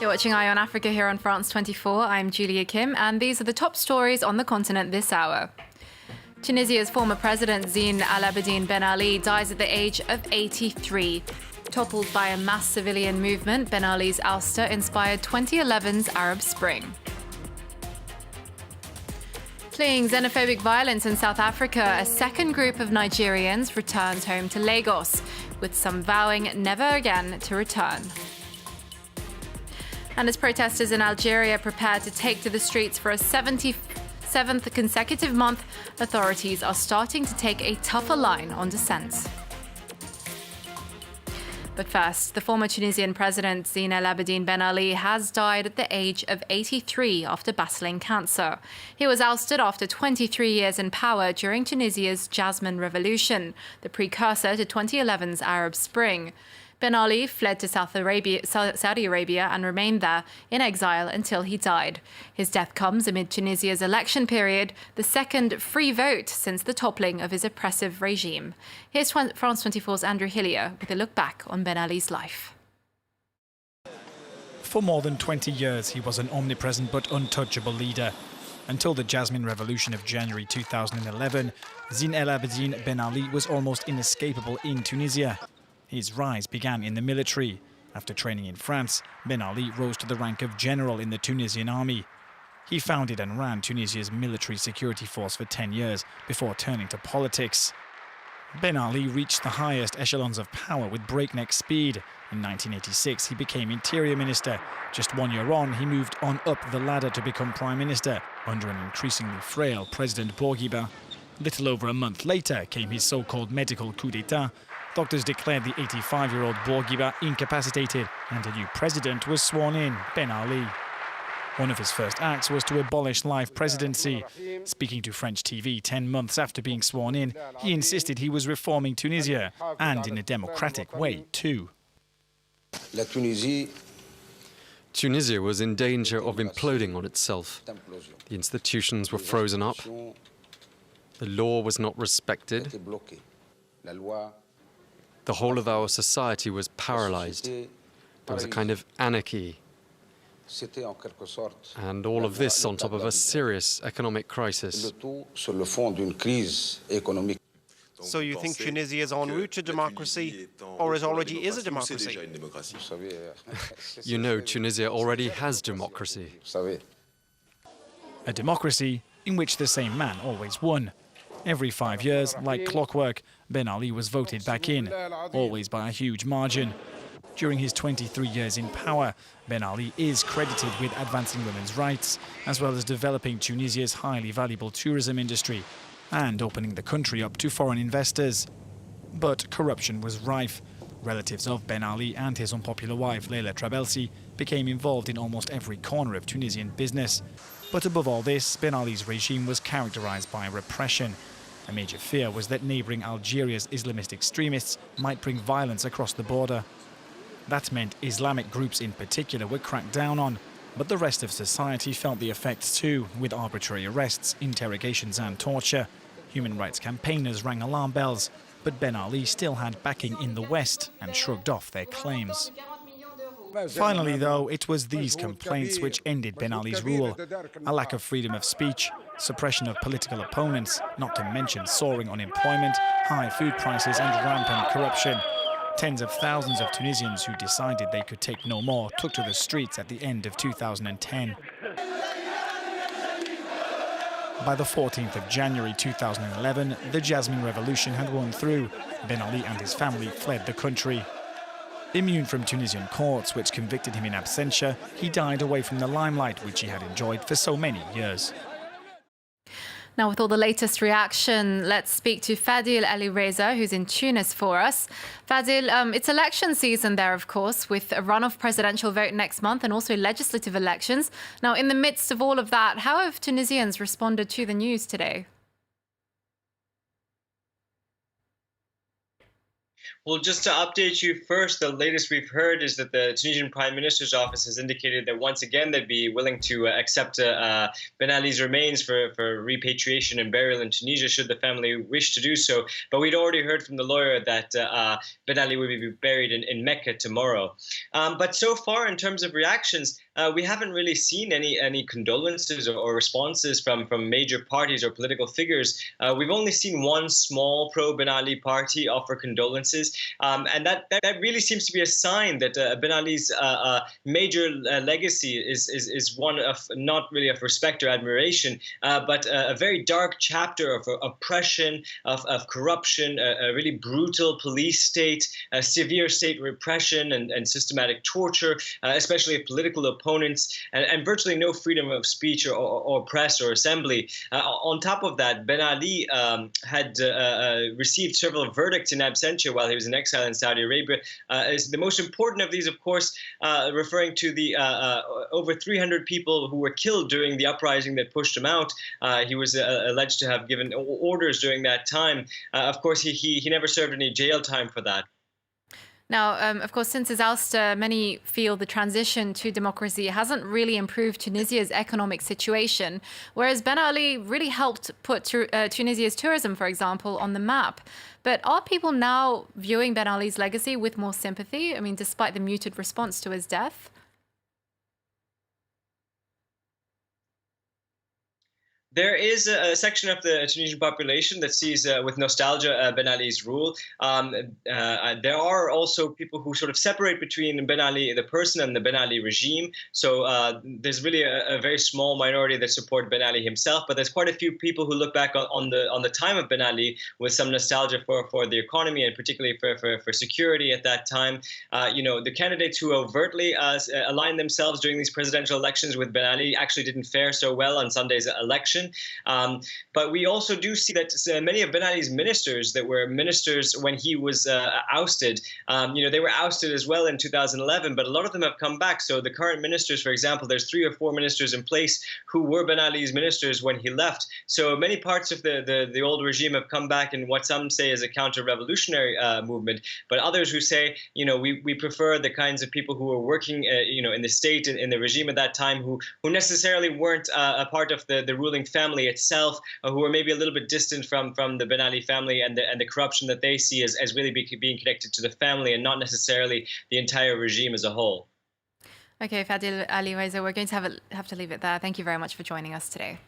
You're watching Eye on Africa here on France 24. I'm Julia Kim, and these are the top stories on the continent this hour. Tunisia's former president Zeen Abidine Ben Ali dies at the age of 83. Toppled by a mass civilian movement, Ben Ali's ouster inspired 2011's Arab Spring. Fleeing xenophobic violence in South Africa, a second group of Nigerians returns home to Lagos, with some vowing never again to return. And as protesters in Algeria prepare to take to the streets for a 77th consecutive month, authorities are starting to take a tougher line on dissent. But first, the former Tunisian president Zeen Abidine Ben Ali has died at the age of 83 after battling cancer. He was ousted after 23 years in power during Tunisia's Jasmine Revolution, the precursor to 2011's Arab Spring. Ben Ali fled to Saudi Arabia and remained there in exile until he died. His death comes amid Tunisia's election period, the second free vote since the toppling of his oppressive regime. Here's France 24's Andrew Hillier with a look back on Ben Ali's life. For more than 20 years, he was an omnipresent but untouchable leader. Until the Jasmine Revolution of January 2011, Zeen El Abidine Ben Ali was almost inescapable in Tunisia. His rise began in the military. After training in France, Ben Ali rose to the rank of general in the Tunisian army. He founded and ran Tunisia's military security force for 10 years before turning to politics. Ben Ali reached the highest echelons of power with breakneck speed. In 1986, he became interior minister. Just 1 year on, he moved on up the ladder to become prime minister under an increasingly frail President Bourguiba. Little over a month later came his so-called medical coup d'etat. Doctors declared the 85-year-old Bourguiba incapacitated, and a new president was sworn in, Ben Ali. One of his first acts was to abolish life presidency. Speaking to French TV 10 months after being sworn in, he insisted he was reforming Tunisia, and in a democratic way too. Tunisia was in danger of imploding on itself. The institutions were frozen up. The law was not respected. The whole of our society was paralyzed. There was a kind of anarchy. And all of this on top of a serious economic crisis. So you think Tunisia is en route to democracy, or already is a democracy? You know, Tunisia already has democracy. A democracy in which the same man always won. Every 5 years, like clockwork, Ben Ali was voted back in, always by a huge margin. During his 23 years in power, Ben Ali is credited with advancing women's rights, as well as developing Tunisia's highly valuable tourism industry and opening the country up to foreign investors. But corruption was rife. Relatives of Ben Ali and his unpopular wife, Leila Trabelsi, became involved in almost every corner of Tunisian business. But above all this, Ben Ali's regime was characterized by repression. A major fear was that neighboring Algeria's Islamist extremists might bring violence across the border. That meant Islamic groups in particular were cracked down on, but the rest of society felt the effects too, with arbitrary arrests, interrogations and torture. Human rights campaigners rang alarm bells, but Ben Ali still had backing in the West and shrugged off their claims. Finally, though, it was these complaints which ended Ben Ali's rule. A lack of freedom of speech, suppression of political opponents, not to mention soaring unemployment, high food prices and rampant corruption. Tens of thousands of Tunisians who decided they could take no more took to the streets at the end of 2010. By the 14th of January 2011, the Jasmine Revolution had won through. Ben Ali and his family fled the country. Immune from Tunisian courts, which convicted him in absentia, he died away from the limelight which he had enjoyed for so many years. Now, with all the latest reaction, let's speak to Fadil Ali Reza, who's in Tunis for us. Fadil, it's election season there, of course, with a runoff presidential vote next month and also legislative elections. Now, in the midst of all of that, how have Tunisians responded to the news today? Well, just to update you first, the latest we've heard is that the Tunisian Prime Minister's office has indicated that once again they'd be willing to accept Ben Ali's remains for repatriation and burial in Tunisia should the family wish to do so. But we'd already heard from the lawyer that Ben Ali will be buried in Mecca tomorrow. But so far, in terms of reactions, we haven't really seen any condolences or responses from major parties or political figures. We've only seen one small pro-Ben Ali party offer condolences. And that really seems to be a sign that Ben Ali's major legacy is one of not really of respect or admiration, but a very dark chapter of oppression, of corruption, a really brutal police state, severe state repression and systematic torture, especially of political opponents, and virtually no freedom of speech or press or assembly. On top of that, Ben Ali had received several verdicts in absentia while he was in exile in Saudi Arabia. Is the most important of these, of course, referring to the over 300 people who were killed during the uprising that pushed him out. He was alleged to have given orders during that time. Of course, he never served any jail time for that. Now, of course, since his ouster, many feel the transition to democracy hasn't really improved Tunisia's economic situation, whereas Ben Ali really helped put Tunisia's tourism, for example, on the map. But are people now viewing Ben Ali's legacy with more sympathy? I mean, despite the muted response to his death? There is a section of the Tunisian population that sees with nostalgia Ben Ali's rule. There are also people who sort of separate between Ben Ali, the person, and the Ben Ali regime. So there's really a very small minority that support Ben Ali himself, but there's quite a few people who look back on the time of Ben Ali with some nostalgia for the economy and particularly for security at that time. The candidates who overtly aligned themselves during these presidential elections with Ben Ali actually didn't fare so well on Sunday's election. But we also do see that many of Ben Ali's ministers that were ministers when he was ousted, they were ousted as well in 2011, but a lot of them have come back. So the current ministers, for example, there's 3 or 4 ministers in place who were Ben Ali's ministers when he left. So many parts of the old regime have come back in what some say is a counter-revolutionary movement, but others who say, we prefer the kinds of people who were working, in the state and in the regime at that time who necessarily weren't a part of the ruling family itself, who were maybe a little bit distant from the Ben Ali family and the corruption that they see as really being connected to the family and not necessarily the entire regime as a whole. Okay, Fadil Ali Reza, we're going to have to leave it there. Thank you very much for joining us today.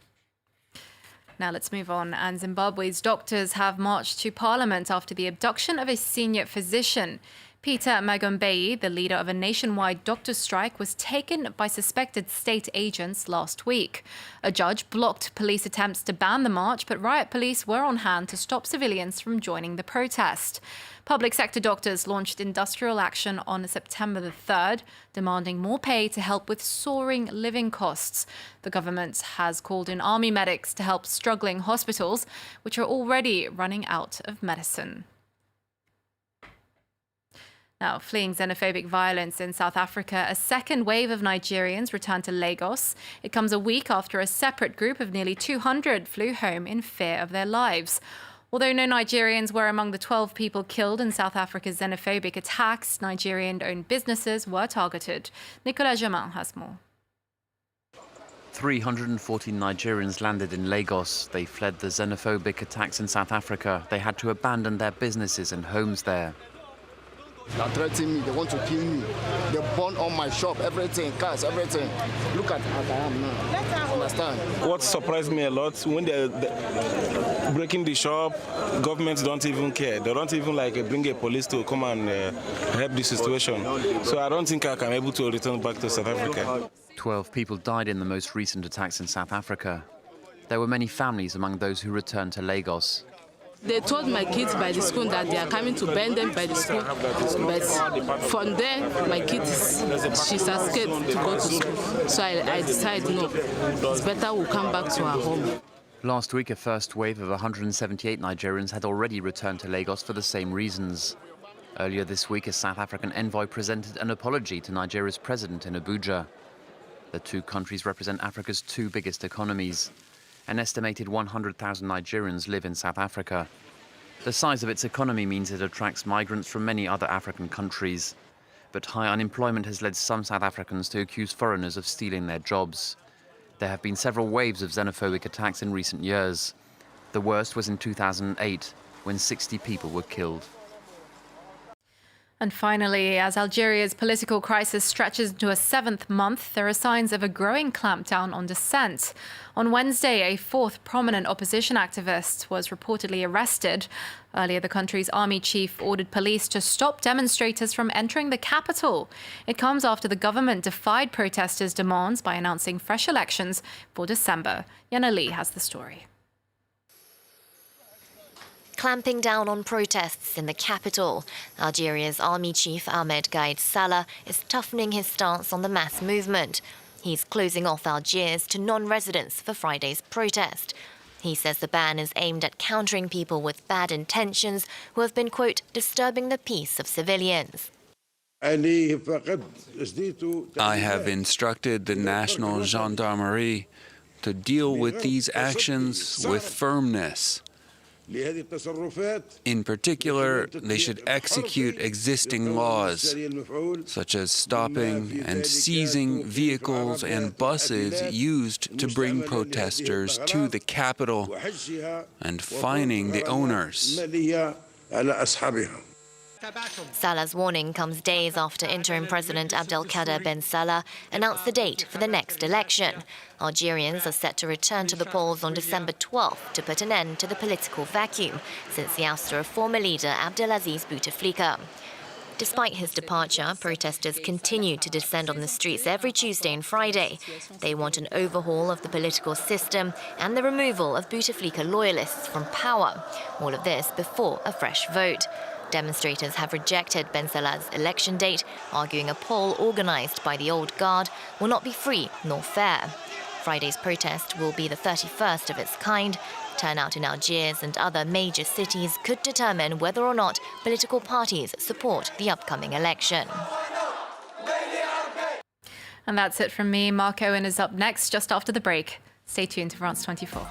Now let's move on. And Zimbabwe's doctors have marched to parliament after the abduction of a senior physician. Peter Magombei, the leader of a nationwide doctor strike, was taken by suspected state agents last week. A judge blocked police attempts to ban the march, but riot police were on hand to stop civilians from joining the protest. Public sector doctors launched industrial action on September the 3rd, demanding more pay to help with soaring living costs. The government has called in army medics to help struggling hospitals, which are already running out of medicine. Now, fleeing xenophobic violence in South Africa, a second wave of Nigerians returned to Lagos. It comes a week after a separate group of nearly 200 flew home in fear of their lives. Although no Nigerians were among the 12 people killed in South Africa's xenophobic attacks, Nigerian-owned businesses were targeted. Nicolas Jamin has more. 314 Nigerians landed in Lagos. They fled the xenophobic attacks in South Africa. They had to abandon their businesses and homes there. They threaten me, they want to kill me. They burn on my shop, everything, cars, everything. Look at how I am now. Understand? What surprised me a lot, when they're breaking the shop, governments don't even care. They don't even bring a police to come and help the situation. So I don't think I can be able to return back to South Africa. 12 people died in the most recent attacks in South Africa. There were many families among those who returned to Lagos. They told my kids by the school that they are coming to ban them by the school. But from there, my kid she's scared to go to school. So I decided, no, it's better we come back to our home. Last week, a first wave of 178 Nigerians had already returned to Lagos for the same reasons. Earlier this week, a South African envoy presented an apology to Nigeria's president in Abuja. The 2 countries represent Africa's 2 biggest economies. An estimated 100,000 Nigerians live in South Africa. The size of its economy means it attracts migrants from many other African countries. But high unemployment has led some South Africans to accuse foreigners of stealing their jobs. There have been several waves of xenophobic attacks in recent years. The worst was in 2008, when 60 people were killed. And finally, as Algeria's political crisis stretches into a seventh month, there are signs of a growing clampdown on dissent. On Wednesday, a fourth prominent opposition activist was reportedly arrested. Earlier, the country's army chief ordered police to stop demonstrators from entering the capital. It comes after the government defied protesters' demands by announcing fresh elections for December. Yana Lee has the story. Clamping down on protests in the capital, Algeria's army chief Ahmed Gaid Salah is toughening his stance on the mass movement. He's closing off Algiers to non-residents for Friday's protest. He says the ban is aimed at countering people with bad intentions who have been, quote, disturbing the peace of civilians. I have instructed the National Gendarmerie to deal with these actions with firmness. In particular, they should execute existing laws, such as stopping and seizing vehicles and buses used to bring protesters to the capital and fining the owners. Salah's warning comes days after interim President Abdelkader Ben Salah announced the date for the next election. Algerians are set to return to the polls on December 12th to put an end to the political vacuum since the ouster of former leader Abdelaziz Bouteflika. Despite his departure, protesters continue to descend on the streets every Tuesday and Friday. They want an overhaul of the political system and the removal of Bouteflika loyalists from power. All of this before a fresh vote. Demonstrators have rejected Ben Salah's election date, arguing a poll organised by the old guard will not be free nor fair. Friday's protest will be the 31st of its kind. Turnout in Algiers and other major cities could determine whether or not political parties support the upcoming election. And that's it from me. Mark Owen is up next just after the break. Stay tuned to France 24.